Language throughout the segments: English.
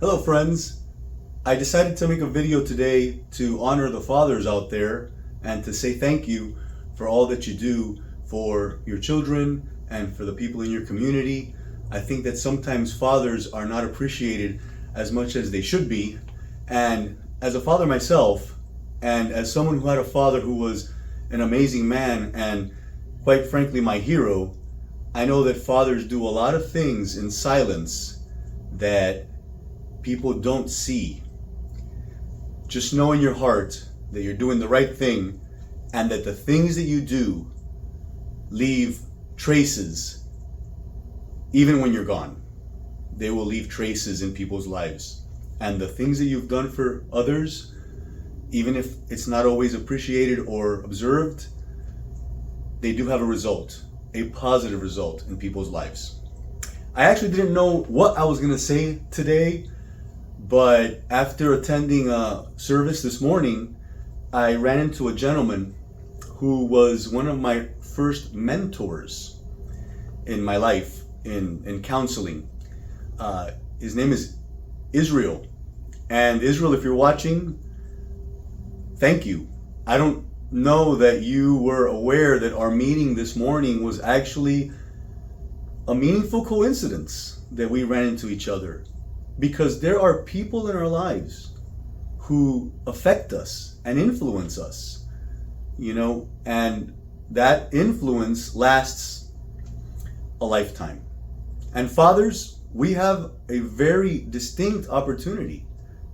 Hello friends, I decided to make a video today to honor the fathers out there and to say thank you for all that you do for your children and for the people in your community. I think that sometimes fathers are not appreciated as much as they should be, and as a father myself and as someone who had a father who was an amazing man and quite frankly my hero, I know that fathers do a lot of things in silence that people don't see. Just know in your heart that you're doing the right thing and that the things that you do leave traces. Even when you're gone, they will leave traces in people's lives. And the things that you've done for others, even if it's not always appreciated or observed, they do have a result, a positive result in people's lives. I actually didn't know what I was going to say today, but after attending a service this morning, I ran into a gentleman who was one of my first mentors in my life in counseling. His name is Israel. And Israel, if you're watching, thank you. I don't know that you were aware that our meeting this morning was actually a meaningful coincidence that we ran into each other, because there are people in our lives who affect us and influence us, and that influence lasts a lifetime. And fathers, we have a very distinct opportunity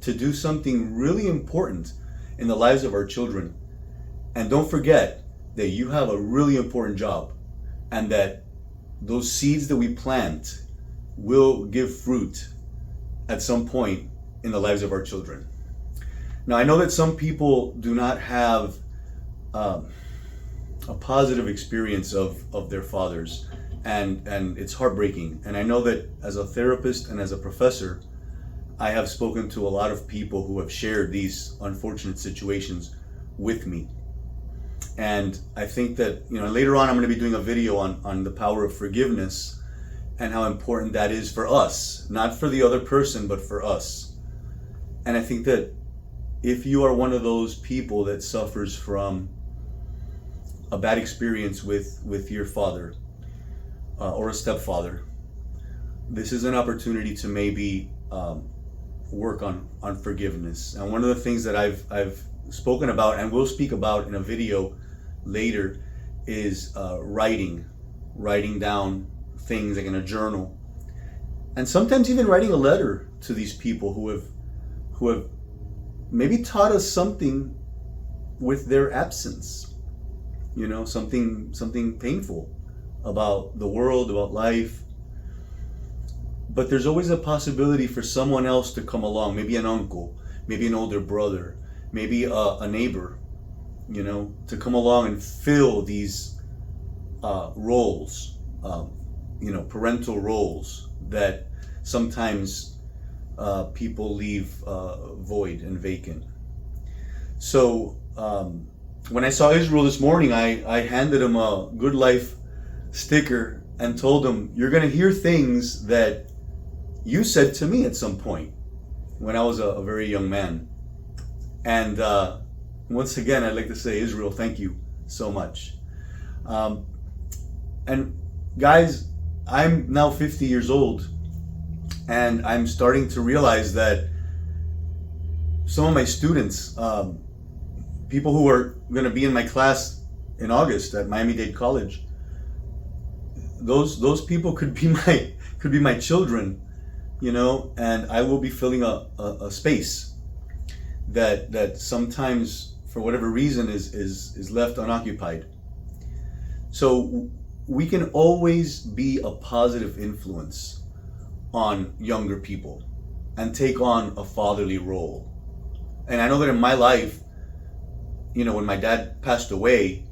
to do something really important in the lives of our children. And don't forget that you have a really important job, and that those seeds that we plant will give fruit at some point in the lives of our children. Now, I know that some people do not have a positive experience of their fathers, and it's heartbreaking. And I know that as a therapist and as a professor, I have spoken to a lot of people who have shared these unfortunate situations with me. And I think that, later on I'm going to be doing a video on the power of forgiveness and how important that is for us, not for the other person, but for us. And I think that if you are one of those people that suffers from a bad experience with your father or a stepfather, this is an opportunity to maybe work on forgiveness. And one of the things that I've spoken about and will speak about in a video later is writing down things like in a journal, and sometimes even writing a letter to these people who have maybe taught us something with their absence, something painful about the world, about life. But there's always a possibility for someone else to come along, maybe an uncle, maybe an older brother, maybe a neighbor, to come along and fill these roles, parental roles that sometimes people leave void and vacant. So when I saw Israel this morning, I handed him a Good Life sticker and told him, you're going to hear things that you said to me at some point when I was a very young man. And once again, I'd like to say, Israel, thank you so much. And guys, I'm now 50 years old, and I'm starting to realize that some of my students, people who are going to be in my class in August at Miami-Dade College, those people could be my children, and I will be filling a space that sometimes, for whatever reason, is left unoccupied. So we can always be a positive influence on younger people and take on a fatherly role. And I know that in my life, when my dad passed away,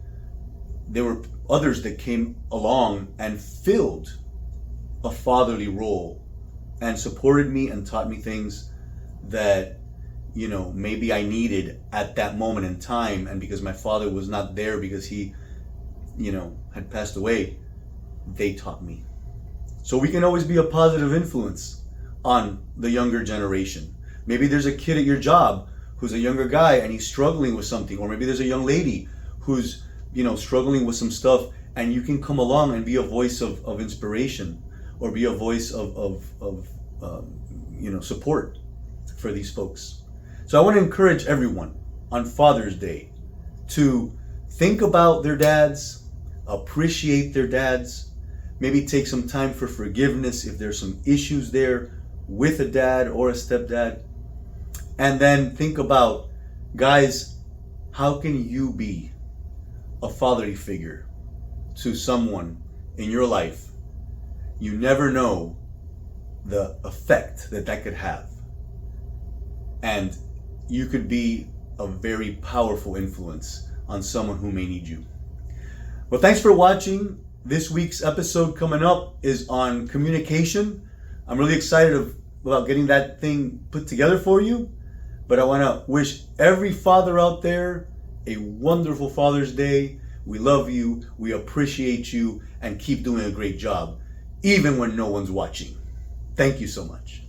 there were others that came along and filled a fatherly role and supported me and taught me things that maybe I needed at that moment in time. And because my father was not there because he had passed away, they taught me. So we can always be a positive influence on the younger generation. Maybe there's a kid at your job who's a younger guy and he's struggling with something, or maybe there's a young lady who's, struggling with some stuff, and you can come along and be a voice of inspiration, or be a voice of support for these folks. So I want to encourage everyone on Father's Day to think about their dads, appreciate their dads, maybe take some time for forgiveness if there's some issues there with a dad or a stepdad. And then think about, guys, how can you be a fatherly figure to someone in your life? You never know the effect that could have. And you could be a very powerful influence on someone who may need you. Well, thanks for watching. This week's episode coming up is on communication. I'm really excited about getting that thing put together for you. But I want to wish every father out there a wonderful Father's Day. We love you, we appreciate you, and keep doing a great job, even when no one's watching. Thank you so much.